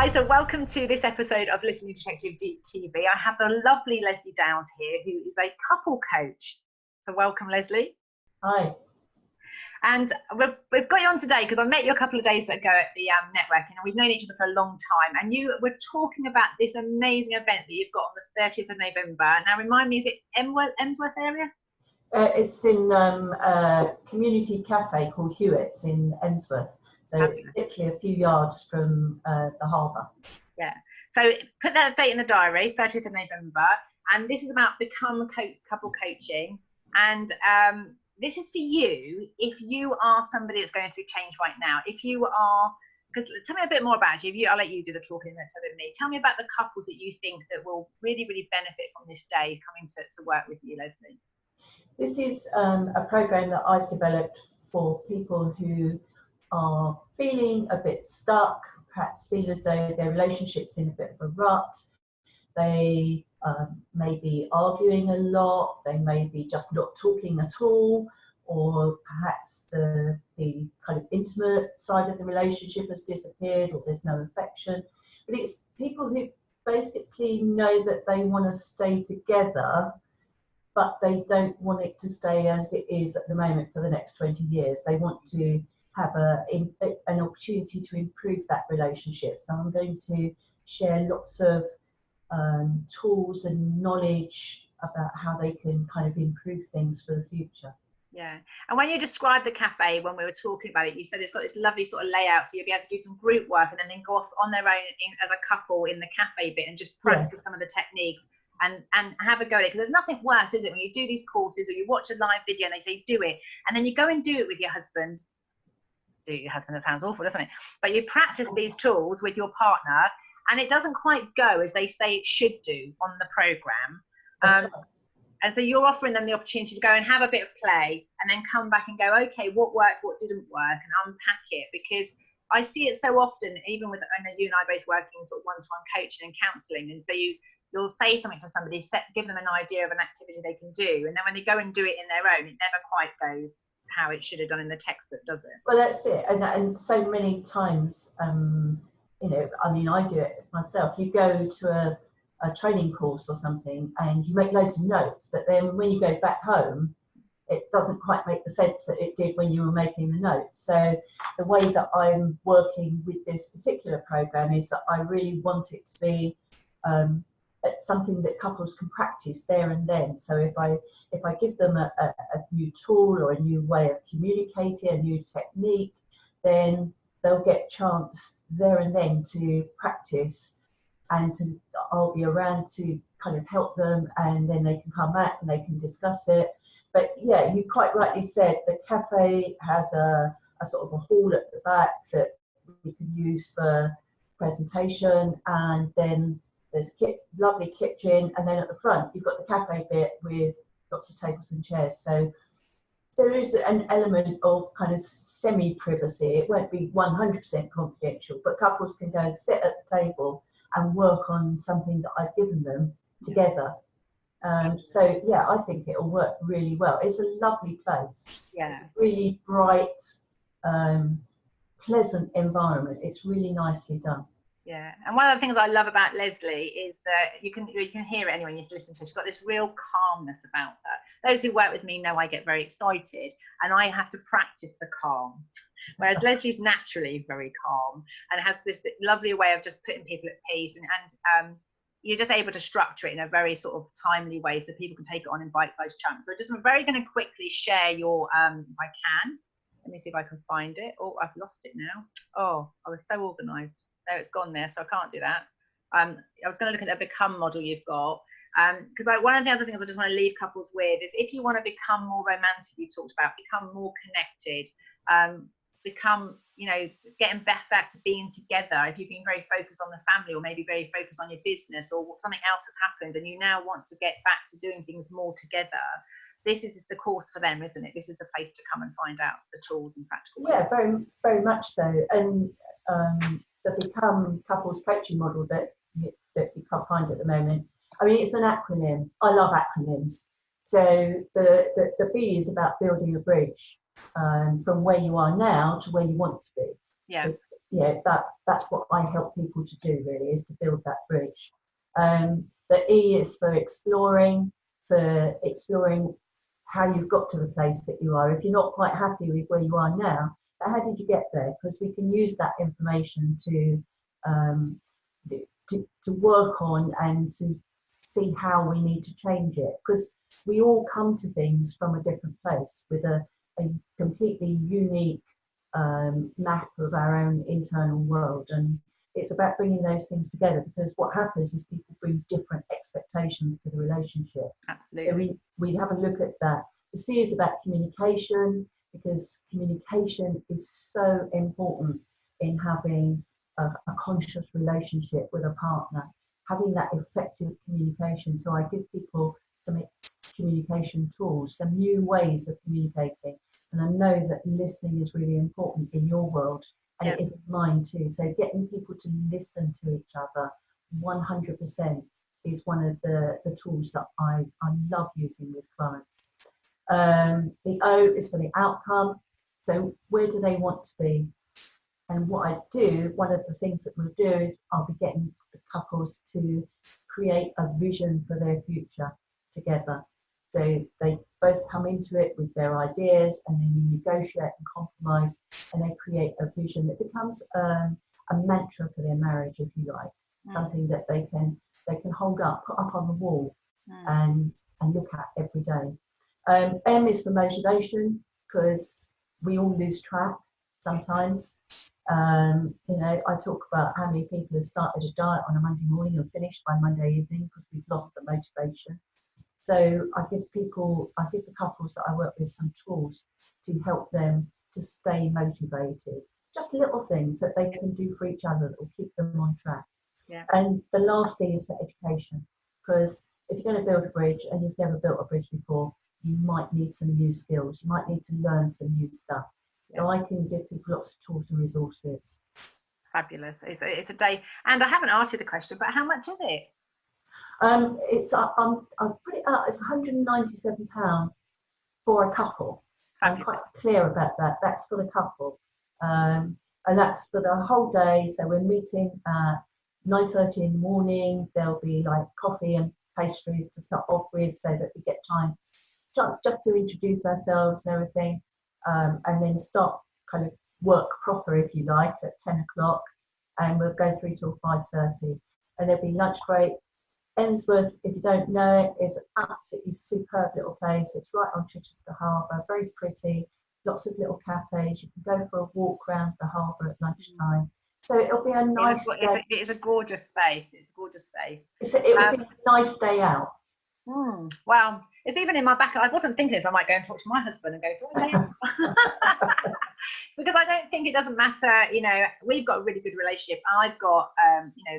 Hi, so welcome to this episode of Listening Detective TV. I have the lovely Lesley Downs here, who is a couple coach. So welcome, Lesley. Hi. And we've got you on today because I met you a couple of days ago at the networking, and we've known each other for a long time. And you were talking about this amazing event that you've got on the 30th of November. Now, remind me, is it Emsworth area? It's in a community cafe called Hewitt's in Emsworth. So it's literally a few yards from the harbour. Yeah. So put that date in the diary, 30th of November. And this is about become couple coaching. And this is for you if you are somebody that's going through change right now. If you are, because tell me a bit more about you. I'll let you do the talking instead of me. Tell me about the couples that you think that will really, really benefit from this day coming to work with you, Lesley. This is a programme that I've developed for people who are feeling a bit stuck, perhaps feel as though their relationship's in a bit of a rut. They may be arguing a lot, they may be just not talking at all, or perhaps the kind of intimate side of the relationship has disappeared, or there's no affection. But it's people who basically know that they want to stay together, but they don't want it to stay as it is at the moment for the next 20 years. They want to have an opportunity to improve that relationship. So I'm going to share lots of tools and knowledge about how they can kind of improve things for the future. Yeah, and when you described the cafe, when we were talking about it, you said it's got this lovely sort of layout, so you'll be able to do some group work and then go off on their own as a couple in the cafe bit and just practice some of the techniques and have a go at it. Because there's nothing worse, is it, when you do these courses or you watch a live video and they say do it, and then you go and do it with your husband. That sounds awful, doesn't it? But you practice these tools with your partner and it doesn't quite go as they say it should do on the program. And so you're offering them the opportunity to go and have a bit of play and then come back and go, okay, what worked, what didn't work, and unpack it. Because I see it so often, even with, I know you and I both working sort of one-to-one coaching and counselling, and so you'll say something to somebody, give them an idea of an activity they can do, and then when they go and do it in their own, it never quite goes how it should have done in the textbook, does it? Well, that's it. And so many times, you know, I mean, I do it myself. You go to a training course or something and you make loads of notes, but then when you go back home, it doesn't quite make the sense that it did when you were making the notes. So the way that I'm working with this particular program is that I really want it to be something that couples can practice there and then. So if I give them a new tool or a new way of communicating, a new technique, then they'll get a chance there and then to practice, and I'll be around to kind of help them, and then they can come back and they can discuss it. But yeah, you quite rightly said the cafe has a sort of a hall at the back that we can use for presentation, and then there's a lovely kitchen, and then at the front you've got the cafe bit with lots of tables and chairs. So there is an element of kind of semi-privacy. It won't be 100% confidential, but couples can go and sit at the table and work on something that I've given them together. So yeah, I think it'll work really well. It's a lovely place. Yeah. It's a really bright, pleasant environment. It's really nicely done. Yeah, and one of the things I love about Lesley is that you can hear it anyway when you listen to her. She's got this real calmness about her. Those who work with me know I get very excited and I have to practice the calm. Whereas Lesley's naturally very calm and has this lovely way of just putting people at peace, and you're just able to structure it in a very sort of timely way so people can take it on in bite-sized chunks. So I'm very going to quickly share your, if I can, let me see if I can find it. Oh, I've lost it now. Oh, I was so organised. No, it's gone there, so I can't do that. I was going to look at the Become model you've got, because one of the other things I just want to leave couples with is if you want to become more romantic, you talked about, become more connected, become, you know, getting back to being together. If you've been very focused on the family or maybe very focused on your business or something else has happened and you now want to get back to doing things more together, this is the course for them, isn't it? This is the place to come and find out the tools and practical ways. Yeah, very, very much so. And the Become couples coaching model that you can't find at the moment, I mean, it's an acronym. I love acronyms. So the B is about building a bridge from where you are now to where you want to be. Yeah. Because that's what I help people to do, really, is to build that bridge. The E is for exploring how you've got to the place that you are. If you're not quite happy with where you are now, how did you get there? Because we can use that information to work on and to see how we need to change it. Because we all come to things from a different place with a completely unique map of our own internal world, and it's about bringing those things together, because what happens is people bring different expectations to the relationship. Absolutely. So we have a look at that. The C is about communication, because communication is so important in having a conscious relationship with a partner, having that effective communication. So I give people some communication tools, some new ways of communicating. And I know that listening is really important in your world, and it is in mine too. So getting people to listen to each other 100% is one of the tools that I love using with clients. The O is for the outcome. So where do they want to be? And what I do, one of the things that we'll do is I'll be getting the couples to create a vision for their future together. So they both come into it with their ideas, and then we negotiate and compromise, and they create a vision that becomes a mantra for their marriage, if you like, something that they can hold up, put up on the wall, and look at every day. M is for motivation, because we all lose track sometimes. I talk about how many people have started a diet on a Monday morning and finished by Monday evening because we've lost the motivation. So I give the couples that I work with some tools to help them to stay motivated. Just little things that they can do for each other that will keep them on track. Yeah. And the last thing is for education, because if you're going to build a bridge and you've never built a bridge before, you might need some new skills. You might need to learn some new stuff. Yeah. So I can give people lots of tools and resources. Fabulous. It's a day. And I haven't asked you the question, but how much is it? I've put it out as £197 for a couple. Fabulous. I'm quite clear about that. That's for the couple, and that's for the whole day. So we're meeting at 9:30 in the morning. There'll be like coffee and pastries to start off with, so that we get time just to introduce ourselves and everything, and then start kind of work proper, if you like, at 10 o'clock, and we'll go through till 5:30, and there'll be lunch break. Emsworth, if you don't know it, is an absolutely superb little place. It's right on Chichester Harbour, very pretty, lots of little cafes. You can go for a walk around the harbour at lunchtime. So it'll be a nice day. It is a gorgeous space. It's a gorgeous space. It will be a nice day out. Well, it's even in my back. I wasn't thinking this. I might go and talk to my husband and go, because I don't think it doesn't matter. We've got a really good relationship. I've got,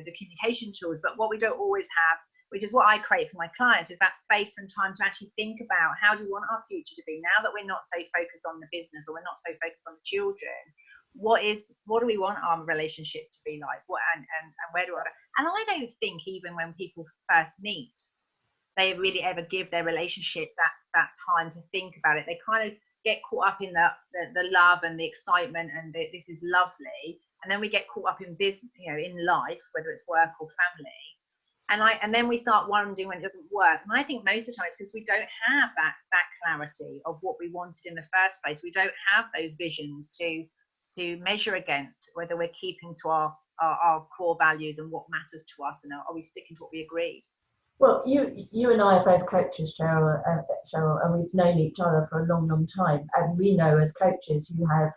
the communication tools, but what we don't always have, which is what I create for my clients, is that space and time to actually think about how do we want our future to be now that we're not so focused on the business, or we're not so focused on the children. What do we want our relationship to be like? And where do I? And I don't think even when people first meet, they really ever give their relationship that time to think about it. They kind of get caught up in the love and the excitement, and this is lovely, and then we get caught up in business, in life, whether it's work or family, and then we start wondering when it doesn't work. And I think most of the time it's because we don't have that clarity of what we wanted in the first place. We don't have those visions to measure against, whether we're keeping to our core values and what matters to us, and are we sticking to what we agreed. Well, you and I are both coaches, Cheryl, and we've known each other for a long, long time. And we know as coaches, you have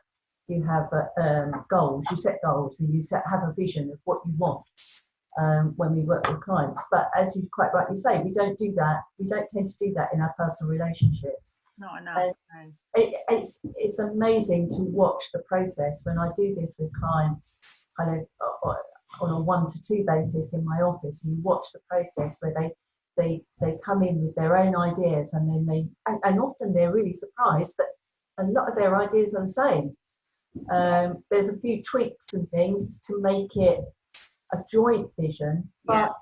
goals. You set goals, and you have a vision of what you want when we work with clients. But as you quite rightly say, we don't do that. We don't tend to do that in our personal relationships. Not enough. It's amazing to watch the process when I do this with clients, kind of on a 1-to-2 basis in my office, and you watch the process where they come in with their own ideas, and then and often they're really surprised that a lot of their ideas are the same. There's a few tweaks and things to make it a joint vision, but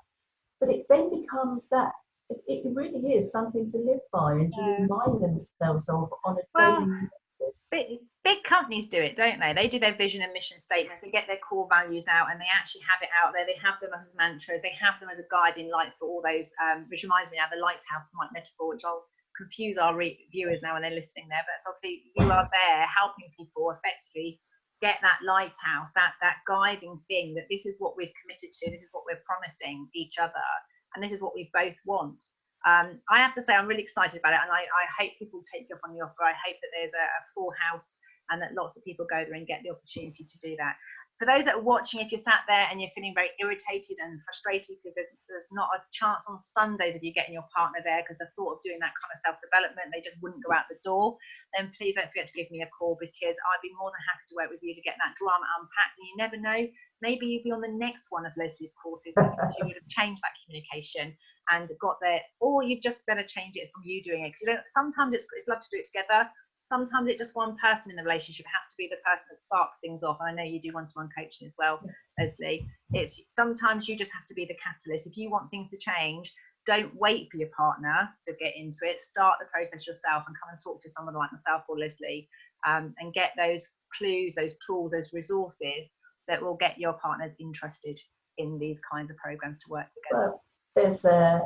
it then becomes that it really is something to live by and to remind themselves of on a daily basis. this. Big companies do it, don't they? They do their vision and mission statements. They get their core values out, and they actually have it out there. They have them as mantras. They have them as a guiding light for all those. Which reminds me now, the lighthouse metaphor, which I'll confuse our viewers now when they're listening there. But it's obviously you are there helping people effectively get that lighthouse, that guiding thing. That this is what we've committed to. This is what we're promising each other, and this is what we both want. I have to say I'm really excited about it, and I hope people take you up on the offer. I hope that there's a full house and that lots of people go there and get the opportunity to do that. For those that are watching, if you're sat there and you're feeling very irritated and frustrated because there's not a chance on Sundays of you getting your partner there because the thought of doing that kind of self-development, they just wouldn't go out the door, then please don't forget to give me a call, because I'd be more than happy to work with you to get that drama unpacked. And you never know, maybe you'll be on the next one of Lesley's courses and you would have changed that communication and got there, or you've just better change it from you doing it. Because you know, sometimes it's love to do it together. Sometimes it's just one person in the relationship. It has to be the person that sparks things off. And I know you do one-to-one coaching as well, Lesley. It's sometimes you just have to be the catalyst. If you want things to change, don't wait for your partner to get into it. Start the process yourself and come and talk to someone like myself or Lesley, and get those clues, those tools, those resources that will get your partners interested in these kinds of programs to work together. Well, there's a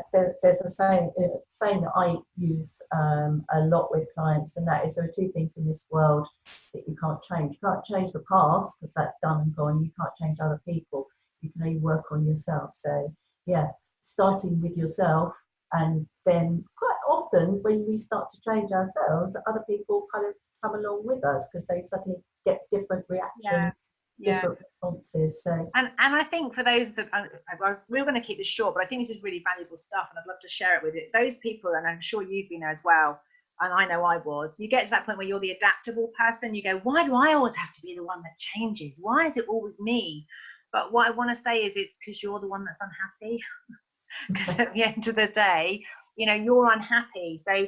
saying that I use a lot with clients, and that is there are two things in this world that you can't change. You can't change the past because that's done and gone. You can't change other people. You can only work on yourself. So yeah, starting with yourself, and then quite often when we start to change ourselves, other people kind of come along with us because they suddenly get different reactions. Different responses. So and I think for those that we're going to keep this short, but I think this is really valuable stuff, and I'd love to share it with it. Those people, and I'm sure you've been there as well, and I know I was. You get to that point where you're the adaptable person. You go, why do I always have to be the one that changes? Why is it always me? But what I want to say is it's because you're the one that's unhappy. Because at the end of the day, you know, you're unhappy. So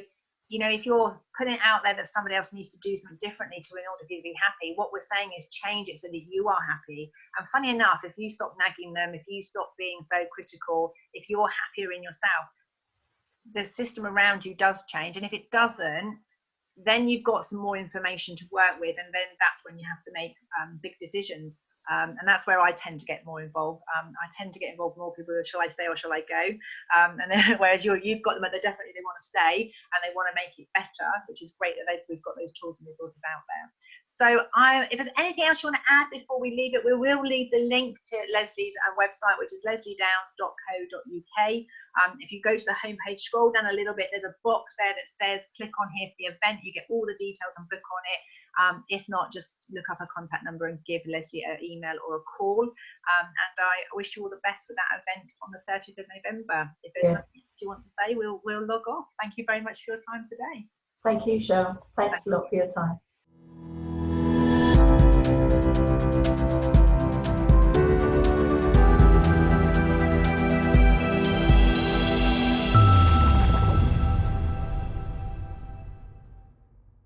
you know, if you're putting it out there that somebody else needs to do something differently in order for you to be happy, what we're saying is change it so that you are happy. And funny enough, if you stop nagging them, if you stop being so critical, if you're happier in yourself, the system around you does change. And if it doesn't, then you've got some more information to work with, and then that's when you have to make big decisions. And that's where I tend to get more involved. I tend to get involved more people with, shall I stay or shall I go? And then, whereas you've got them, they want to stay and they want to make it better, which is great that we've got those tools and resources out there. So if there's anything else you want to add before we leave it, we will leave the link to Lesley's website, which is lesleydowns.co.uk. If you go to the homepage, scroll down a little bit, there's a box there that says click on here for the event. You get all the details and book on it. If not, just look up her contact number and give Lesley an email or a call. And I wish you all the best with that event on the 30th of November. If there's nothing else you want to say, we'll log off. Thank you very much for your time today. Thank you, Cheryl. Thanks a lot for your time.